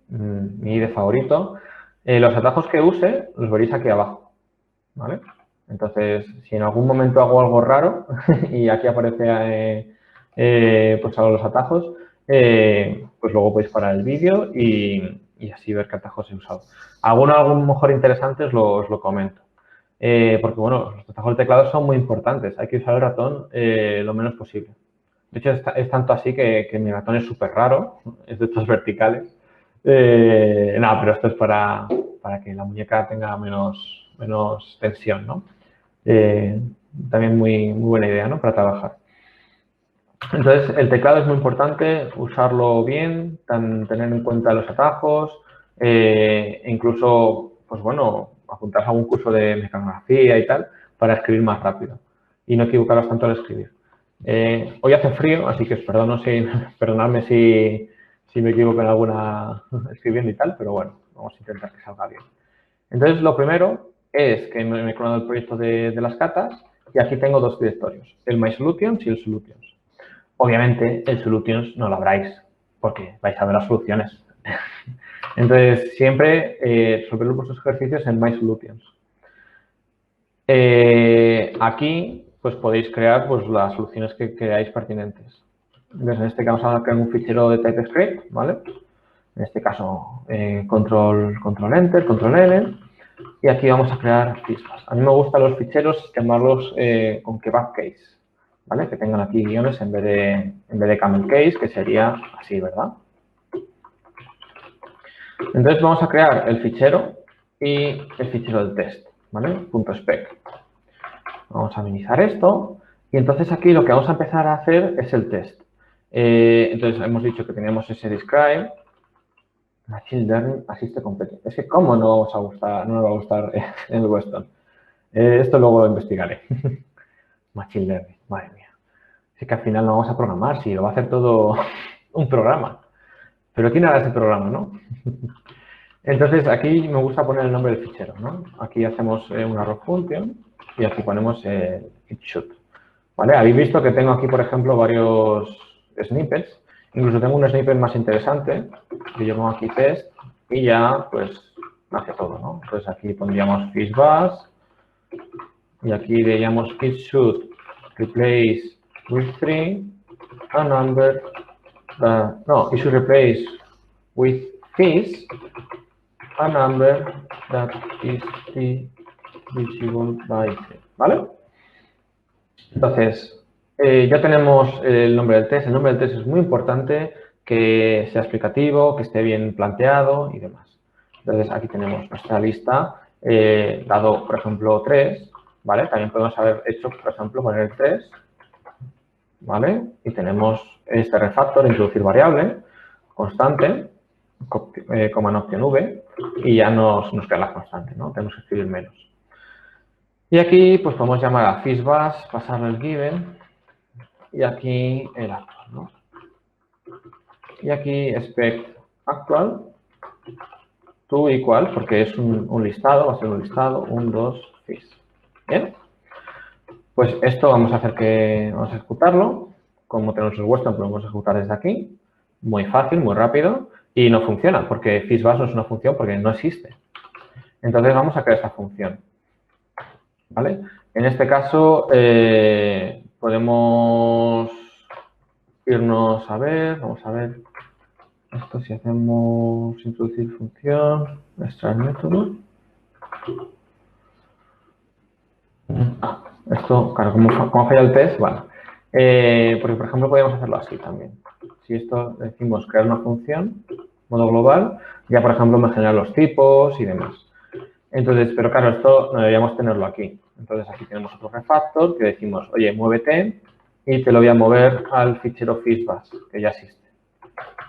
mi IDE favorito. Los atajos que use los veréis aquí abajo, ¿vale? Entonces, si en algún momento hago algo raro y aquí aparece pues los atajos, pues luego podéis parar el vídeo y así ver qué atajos he usado. Alguno a lo mejor interesantes os lo comento. Porque, bueno, los atajos de teclado son muy importantes. Hay que usar el ratón lo menos posible. De hecho, es tanto así que mi ratón es súper raro, es de estos verticales. Nada, pero esto es para que la muñeca tenga menos tensión, ¿no? También muy buena idea, ¿no? Para trabajar. Entonces, el teclado es muy importante, usarlo bien, tener en cuenta los atajos, incluso, pues bueno, apuntarse a algún curso de mecanografía y tal, para escribir más rápido y no equivocaros tanto al escribir. Hoy hace frío, así que perdonadme si me equivoco en alguna escribiendo y tal, pero bueno, vamos a intentar que salga bien. Entonces, lo primero es que me he clonado el proyecto de las catas y aquí tengo dos directorios, el MySolutions y el Solutions. Obviamente, el Solutions no lo abráis porque vais a ver las soluciones. Entonces, siempre resolver vuestros ejercicios en MySolutions. Aquí pues podéis crear pues, las soluciones que creáis pertinentes. Entonces, en este caso vamos a crear un fichero de TypeScript, ¿vale? En este caso, control Enter, control N. Y aquí vamos a crear pistas. A mí me gustan los ficheros llamarlos con kebab case, ¿vale? Que tengan aquí guiones en vez de camel case, que sería así, ¿verdad? Entonces, vamos a crear el fichero y el fichero del test, ¿vale? .spec. Vamos a minimizar esto y entonces aquí lo que vamos a empezar a hacer es el test. Entonces, hemos dicho que teníamos ese describe, Machine Learning Assisted Completion. Es que cómo no nos va a gustar el Weston. Esto luego lo investigaré. Machine Learning, madre mía. Es que al final no vamos a programar, sí, lo va a hacer todo un programa. Pero ¿quién hará ese programa, no? Entonces, aquí me gusta poner el nombre del fichero, ¿no? Aquí hacemos una raw function y aquí ponemos it should. ¿Vale? Habéis visto que tengo aquí, por ejemplo, varios snippets. Incluso tengo un snippet más interesante que yo pongo aquí test y ya, pues, hace todo, ¿no? Entonces, aquí pondríamos fishbash y aquí diríamos it should replace with 3 a number no, it should replace with this a number that is divisible by 3, ¿vale? Entonces, ya tenemos el nombre del test. El nombre del test es muy importante, que sea explicativo, que esté bien planteado y demás. Entonces, aquí tenemos nuestra lista, dado, por ejemplo, 3, ¿vale? También podemos haber hecho, por ejemplo, poner el 3, ¿vale? Y tenemos este refactor, introducir variable, constante, coma en opción V, y ya nos queda la constante, ¿no? Tenemos que escribir menos. Y aquí, pues podemos llamar a fishbus, pasarle el given, y aquí el actual, ¿no? Y aquí expect actual to equal, porque es un listado, va a ser un listado, 1, 2, fish. ¿Bien? Pues esto vamos a ejecutarlo. Como tenemos el Western, podemos ejecutar desde aquí. Muy fácil, muy rápido. Y no funciona, porque fishbus no es una función porque no existe. Entonces vamos a crear esta función. ¿Vale? En este caso, podemos irnos a ver, vamos a ver esto si hacemos introducir función, extraer método. Esto, claro, como falla el test, bueno, porque por ejemplo podríamos hacerlo así también. Si esto decimos crear una función, modo global, ya por ejemplo me genera los tipos y demás. Entonces, pero claro, esto no deberíamos tenerlo aquí. Entonces aquí tenemos otro refactor que decimos, oye, muévete y te lo voy a mover al fichero fishbus, que ya existe.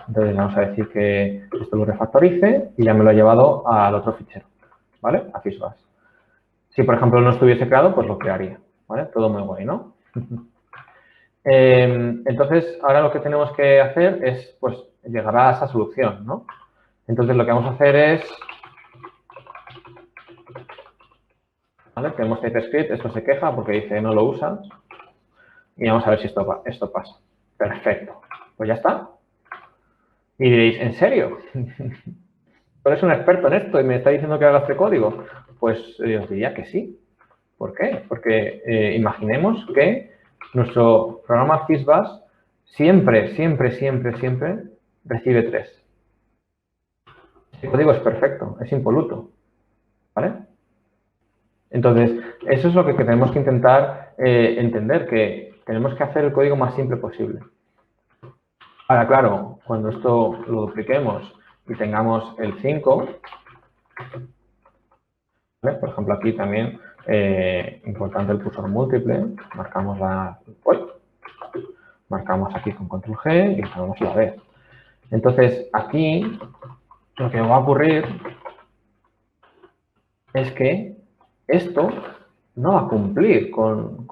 Entonces vamos a decir que esto lo refactorice y ya me lo ha llevado al otro fichero, ¿vale? A fishbus. Si, por ejemplo, no estuviese creado, pues lo crearía, ¿vale? Todo muy guay, ¿no? Entonces, ahora lo que tenemos que hacer es, pues, llegar a esa solución, ¿no? Entonces, lo que vamos a hacer es, ¿vale? Tenemos TypeScript, esto se queja porque dice no lo usas. Y vamos a ver si esto pasa. Perfecto. Pues ya está. Y diréis, ¿en serio? ¿Tú eres un experto en esto y me está diciendo que haga este código? Pues os diría que sí. ¿Por qué? Porque imaginemos que nuestro programa fishbus siempre recibe 3. El código es perfecto, es impoluto. ¿Vale? Entonces, eso es lo que tenemos que intentar entender, que tenemos que hacer el código más simple posible. Ahora, claro, cuando esto lo dupliquemos y tengamos el 5, ¿vale? Por ejemplo, aquí también, importante el cursor múltiple, marcamos aquí con control G y ponemos la B. Entonces, aquí lo que va a ocurrir es que esto no va a cumplir con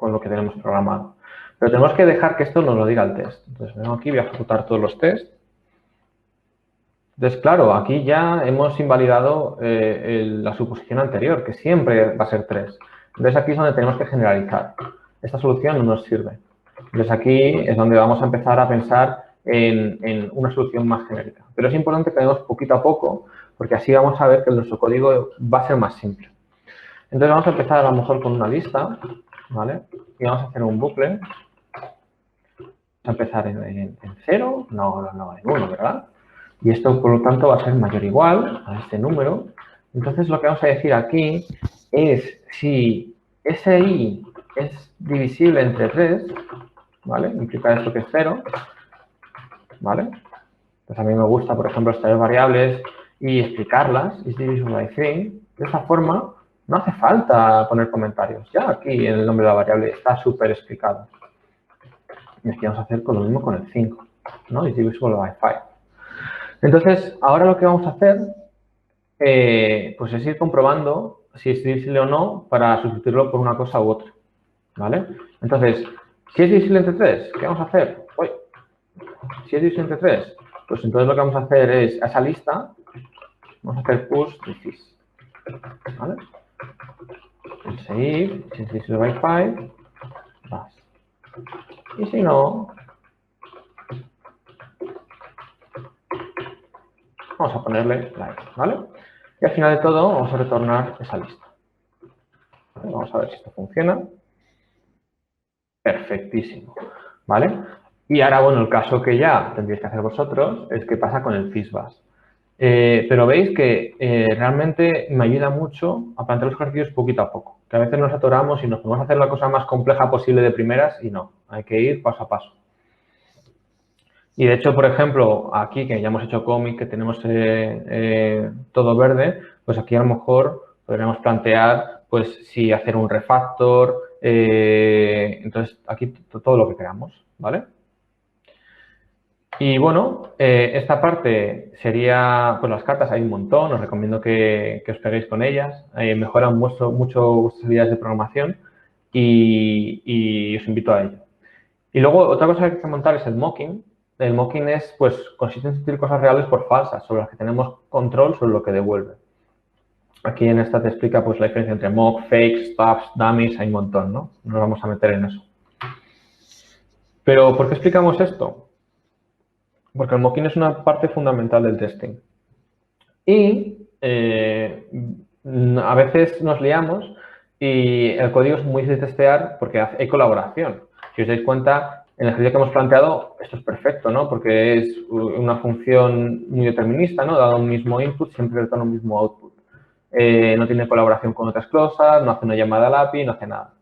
lo que tenemos programado. Pero tenemos que dejar que esto nos lo diga el test. Entonces, vengo aquí, voy a ejecutar todos los tests. Entonces, claro, aquí ya hemos invalidado la suposición anterior, que siempre va a ser 3. Entonces, aquí es donde tenemos que generalizar. Esta solución no nos sirve. Entonces, aquí es donde vamos a empezar a pensar en una solución más genérica. Pero es importante que vayamos poquito a poco, porque así vamos a ver que nuestro código va a ser más simple. Entonces, vamos a empezar a lo mejor con una lista, ¿vale? Y vamos a hacer un bucle. Vamos a empezar en 0, no, en 1, ¿verdad? Y esto, por lo tanto, va a ser mayor o igual a este número. Entonces, lo que vamos a decir aquí es si ese i es divisible entre 3, ¿vale? Implica esto que es 0, ¿vale? Pues a mí me gusta, por ejemplo, extraer variables y explicarlas, is divisible by 3. De esa forma, no hace falta poner comentarios. Ya aquí en el nombre de la variable está súper explicado. Y aquí vamos a hacer con lo mismo con el 5, ¿no? Is divisible by 5. Entonces, ahora lo que vamos a hacer pues es ir comprobando si es divisible o no para sustituirlo por una cosa u otra, ¿vale? Entonces, si es divisible entre 3, ¿qué vamos a hacer? Si es divisible entre 3, pues entonces lo que vamos a hacer es, a esa lista, vamos a hacer push this, ¿vale? Si es divisible by 5, vas. Y si no, vamos a ponerle like, ¿vale? Y al final de todo vamos a retornar esa lista. Vamos a ver si esto funciona. Perfectísimo, ¿vale? Y ahora, bueno, el caso que ya tendréis que hacer vosotros es qué pasa con el FISBAS. Pero veis que realmente me ayuda mucho a plantear los ejercicios poquito a poco. Que a veces nos atoramos y nos podemos hacer la cosa más compleja posible de primeras y no, hay que ir paso a paso. Y de hecho, por ejemplo, aquí que ya hemos hecho cómic, que tenemos todo verde, pues aquí a lo mejor podríamos plantear pues si hacer un refactor, entonces aquí todo lo que queramos, ¿vale? Y bueno, esta parte sería, pues las cartas hay un montón, os recomiendo que os peguéis con ellas, mejoran mucho vuestras habilidades de programación y os invito a ello. Y luego otra cosa que hay que montar es el mocking. El mocking es, pues, consiste en sustituir cosas reales por falsas, sobre las que tenemos control sobre lo que devuelve. Aquí en esta te explica pues la diferencia entre mock, fakes, stubs, dummies, hay un montón, ¿no? No nos vamos a meter en eso. Pero, ¿por qué explicamos esto? Porque el mocking es una parte fundamental del testing. Y a veces nos liamos y el código es muy difícil de testear porque hay colaboración. Si os dais cuenta, en el ejercicio que hemos planteado, esto es perfecto, ¿no? Porque es una función muy determinista, ¿no? Dado un mismo input, siempre retorna un mismo output. No tiene colaboración con otras cosas, no hace una llamada al API, no hace nada.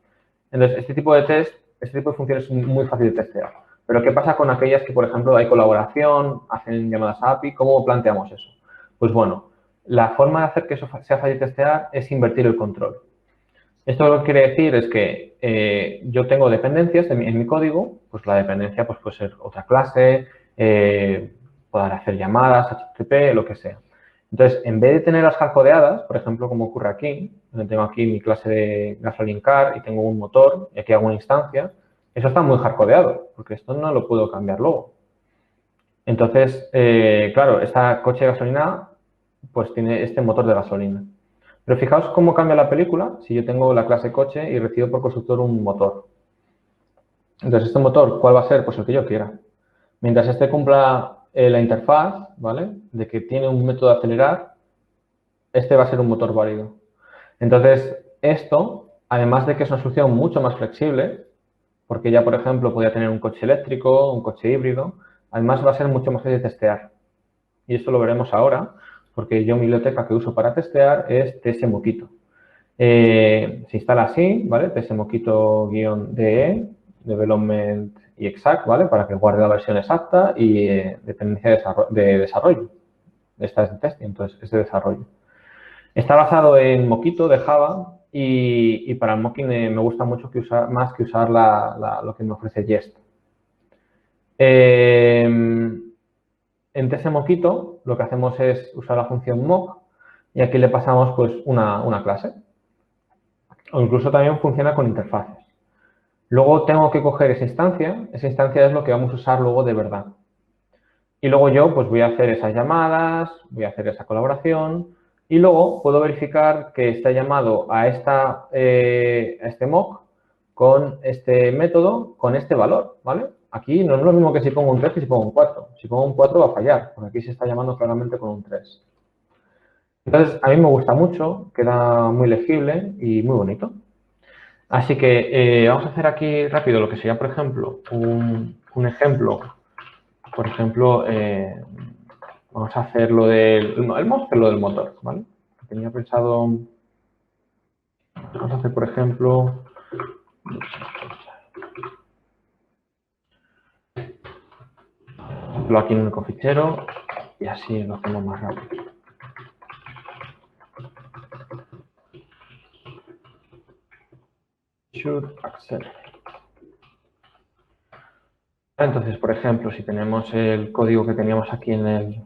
Entonces, este tipo de test, este tipo de funciones es muy fácil de testear. Pero, ¿qué pasa con aquellas que, por ejemplo, hay colaboración, hacen llamadas a API? ¿Cómo planteamos eso? Pues bueno, la forma de hacer que eso sea fácil de testear es invertir el control. Esto lo que quiere decir es que yo tengo dependencias en mi código, pues la dependencia pues puede ser otra clase, poder hacer llamadas, HTTP, lo que sea. Entonces, en vez de tenerlas hardcodeadas, por ejemplo, como ocurre aquí, donde tengo aquí mi clase de gasoline car y tengo un motor y aquí hago una instancia, eso está muy hardcodeado, porque esto no lo puedo cambiar luego. Entonces, claro, esta coche de gasolina pues tiene este motor de gasolina. Pero fijaos cómo cambia la película si yo tengo la clase coche y recibo por constructor un motor. Entonces, este motor, ¿cuál va a ser? Pues el que yo quiera. Mientras este cumpla la interfaz, ¿vale? De que tiene un método de acelerar, este va a ser un motor válido. Entonces, esto, además de que es una solución mucho más flexible, porque ya, por ejemplo, podría tener un coche eléctrico, un coche híbrido, además va a ser mucho más fácil de testear. Y esto lo veremos ahora, porque yo mi biblioteca que uso para testear es tsmockito. Se instala así, ¿vale? tsmockito-de, development y exact, ¿vale? Para que guarde la versión exacta y dependencia de desarrollo. Esta es de testing, entonces es de desarrollo. Está basado en Mockito de Java y para el mocking me gusta mucho más que usar lo que me ofrece Jest. En tsmockito lo que hacemos es usar la función mock y aquí le pasamos pues una clase. O incluso también funciona con interfaces. Luego tengo que coger esa instancia es lo que vamos a usar luego de verdad. Y luego yo pues voy a hacer esas llamadas, voy a hacer esa colaboración y luego puedo verificar que está llamado a este mock con este método, con este valor, ¿vale? Aquí no es lo mismo que si pongo un 3 que si pongo un 4. Si pongo un 4 va a fallar, porque aquí se está llamando claramente con un 3. Entonces, a mí me gusta mucho, queda muy legible y muy bonito. Así que vamos a hacer aquí rápido lo que sería, por ejemplo, un ejemplo. Por ejemplo, vamos a hacer lo vamos a hacer lo del motor, ¿vale? Tenía pensado, vamos a hacer, por ejemplo, aquí en un único fichero y así lo hacemos más rápido. Should accelerate. Entonces, por ejemplo, si tenemos el código que teníamos aquí en el...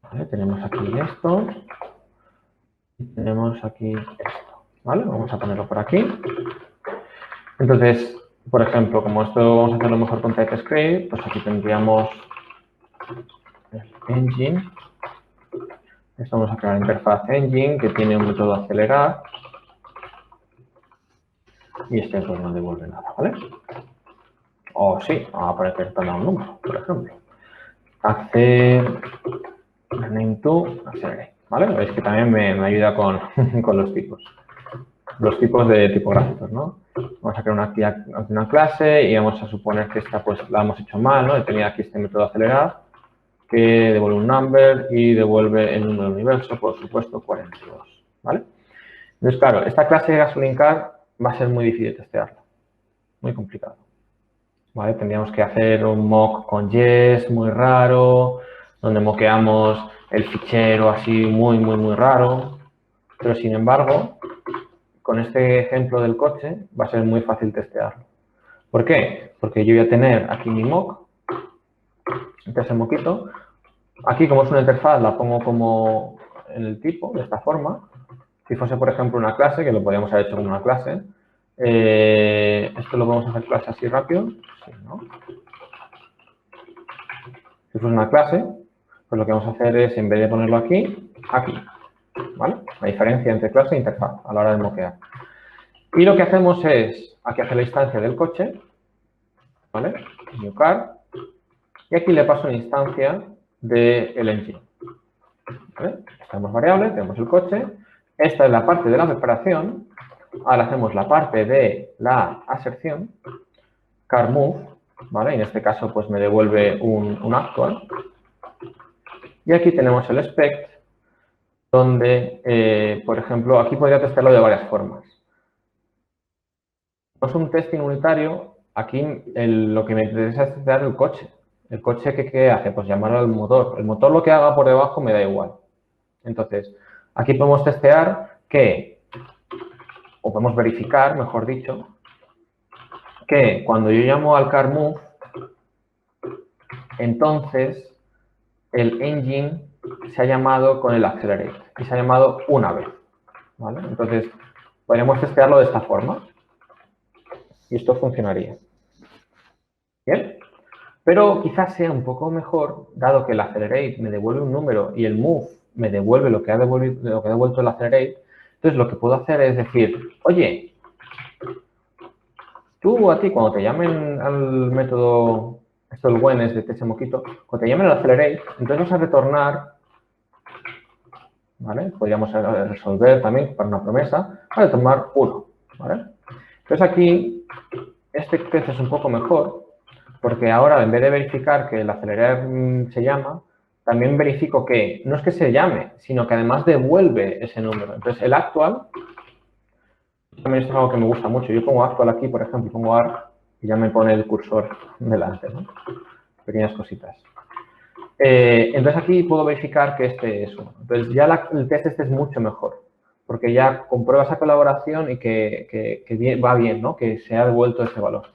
¿vale? Tenemos aquí esto y tenemos aquí esto, ¿vale? Vamos a ponerlo por aquí. Entonces, por ejemplo, como esto vamos a hacerlo mejor con TypeScript, pues aquí tendríamos el engine. Esto vamos a crear interfaz engine que tiene un método acelerar y este pues no devuelve nada, ¿vale? O sí, vamos a poner que está dando un número, por ejemplo. Hacer name to accelerate, ¿vale? Veis que también me ayuda con los tipos. los tipos de tipográficos, ¿no? Vamos a crear una clase y vamos a suponer que esta pues la hemos hecho mal, ¿no? Y tenía aquí este método acelerar que devuelve un number y devuelve el número del universo, por supuesto, 42, ¿vale? Entonces, claro, esta clase de GasolinCar va a ser muy difícil de testearla, muy complicado, ¿vale? Tendríamos que hacer un mock con Yes muy raro, donde moqueamos el fichero así muy raro, pero sin embargo, con este ejemplo del coche va a ser muy fácil testearlo. ¿Por qué? Porque yo voy a tener aquí mi mock, este es el moquito. Aquí, como es una interfaz, la pongo como en el tipo, de esta forma. Si fuese, por ejemplo, una clase, que lo podríamos haber hecho como una clase, esto lo vamos a hacer clase así rápido. Sí, ¿no? Si fuese una clase, pues lo que vamos a hacer es, en vez de ponerlo aquí, aquí. ¿Vale? La diferencia entre clase e interfaz a la hora de moquear. Y lo que hacemos es, aquí hace la instancia del coche, ¿vale? New car, y aquí le paso una instancia del engine. ¿Vale? Tenemos variables, tenemos el coche. Esta es la parte de la preparación. Ahora hacemos la parte de la aserción, car move, ¿vale? Y en este caso pues me devuelve un actual. Y aquí tenemos el expect, donde, por ejemplo, aquí podría testarlo de varias formas. No es un testing unitario, aquí lo que me interesa es testear el coche. ¿El coche qué hace? Pues llamar al motor. El motor lo que haga por debajo me da igual. Entonces, aquí podemos testear que, o podemos verificar, mejor dicho, que cuando yo llamo al car move, entonces el engine se ha llamado con el accelerate y se ha llamado una vez. ¿Vale? Entonces, podemos testearlo de esta forma y esto funcionaría. ¿Bien? Pero quizás sea un poco mejor, dado que el accelerate me devuelve un número y el move me devuelve lo que ha devuelto el accelerate. Entonces, lo que puedo hacer es decir, oye, tú a ti, cuando te llamen al método, esto el when es de ese moquito, cuando te llamen al accelerate, entonces vas a retornar, ¿vale? Podríamos resolver también para una promesa, para tomar 1, ¿vale? Entonces aquí, este test es un poco mejor, porque ahora en vez de verificar que el acelerar se llama, también verifico que no es que se llame, sino que además devuelve ese número. Entonces el actual, también esto es algo que me gusta mucho. Yo pongo actual aquí, por ejemplo, y pongo arc y ya me pone el cursor delante, ¿no? Pequeñas cositas. Entonces aquí puedo verificar que este es 1. Entonces ya el test este es mucho mejor, porque ya comprueba esa colaboración y que va bien, ¿no? Que se ha devuelto ese valor.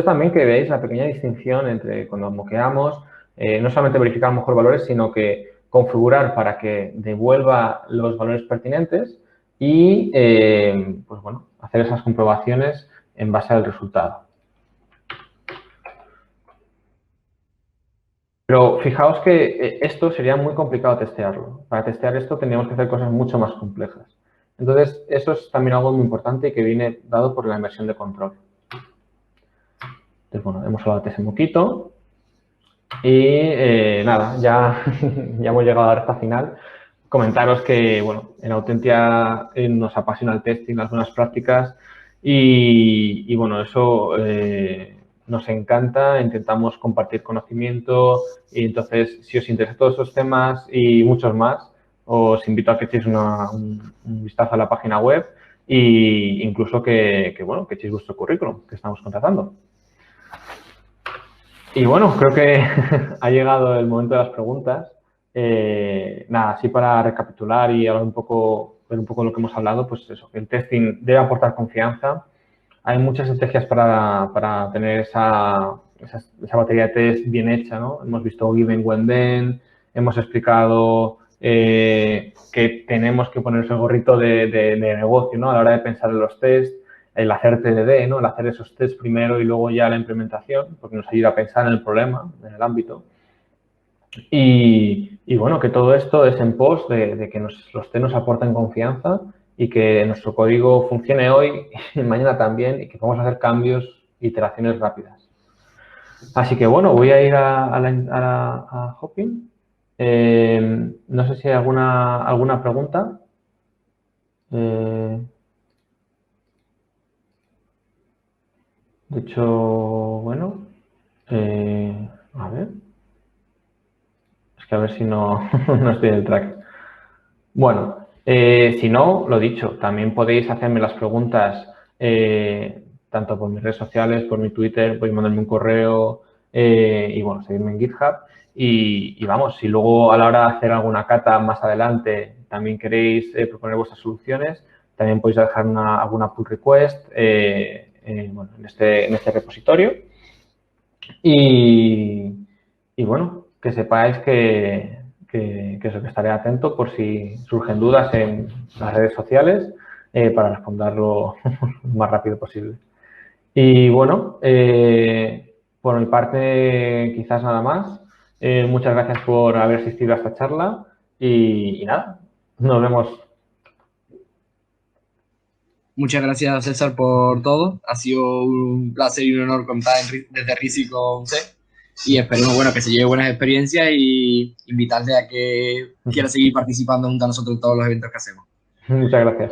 También que veáis la pequeña distinción entre cuando moqueamos, no solamente verificar mejor valores, sino que configurar para que devuelva los valores pertinentes y, pues bueno, hacer esas comprobaciones en base al resultado. Pero fijaos que esto sería muy complicado testearlo. Para testear esto tendríamos que hacer cosas mucho más complejas. Entonces, eso es también algo muy importante y que viene dado por la inversión de control. Entonces, bueno, hemos hablado de ese moquito. Y nada, ya hemos llegado a la recta final. Comentaros que, bueno, en Autentia nos apasiona el testing, las buenas prácticas y bueno, eso nos encanta. Intentamos compartir conocimiento y entonces, si os interesan todos esos temas y muchos más, os invito a que echéis un vistazo a la página web e incluso bueno, que echéis vuestro currículum que estamos contratando. Y bueno, creo que ha llegado el momento de las preguntas. Nada, así para recapitular y hablar ver un poco de lo que hemos hablado, pues eso, que el testing debe aportar confianza. Hay muchas estrategias para tener esa batería de test bien hecha, ¿no? Hemos visto Given When Then, hemos explicado que tenemos que ponerse el gorrito de negocio, ¿no? A la hora de pensar en los tests, el hacer TDD, ¿no? El hacer esos tests primero y luego ya la implementación, porque nos ayuda a pensar en el problema, en el ámbito. Y bueno, que todo esto es en pos de que los tests nos aporten confianza y que nuestro código funcione hoy y mañana también y que podamos hacer cambios, iteraciones rápidas. Así que bueno, voy a ir a Hopin. No sé si hay alguna pregunta. De hecho, bueno, a ver. Es que a ver si no, no estoy en el track. Bueno, si no, lo dicho, también podéis hacerme las preguntas tanto por mis redes sociales, por mi Twitter, podéis mandarme un correo y bueno, seguirme en GitHub. Y vamos, si luego a la hora de hacer alguna cata más adelante también queréis proponer vuestras soluciones, también podéis dejar alguna pull request bueno, en este repositorio. Y bueno, que sepáis que eso, que estaré atento por si surgen dudas en las redes sociales para responderlo lo más rápido posible. Y bueno, por mi parte quizás nada más. Muchas gracias por haber asistido a esta charla y nada, nos vemos. Muchas gracias, César, por todo. Ha sido un placer y un honor contar desde Risi con usted. Y esperemos, bueno, que se lleve buenas experiencias y invitarle a que quiera seguir participando junto a nosotros en todos los eventos que hacemos. Muchas gracias.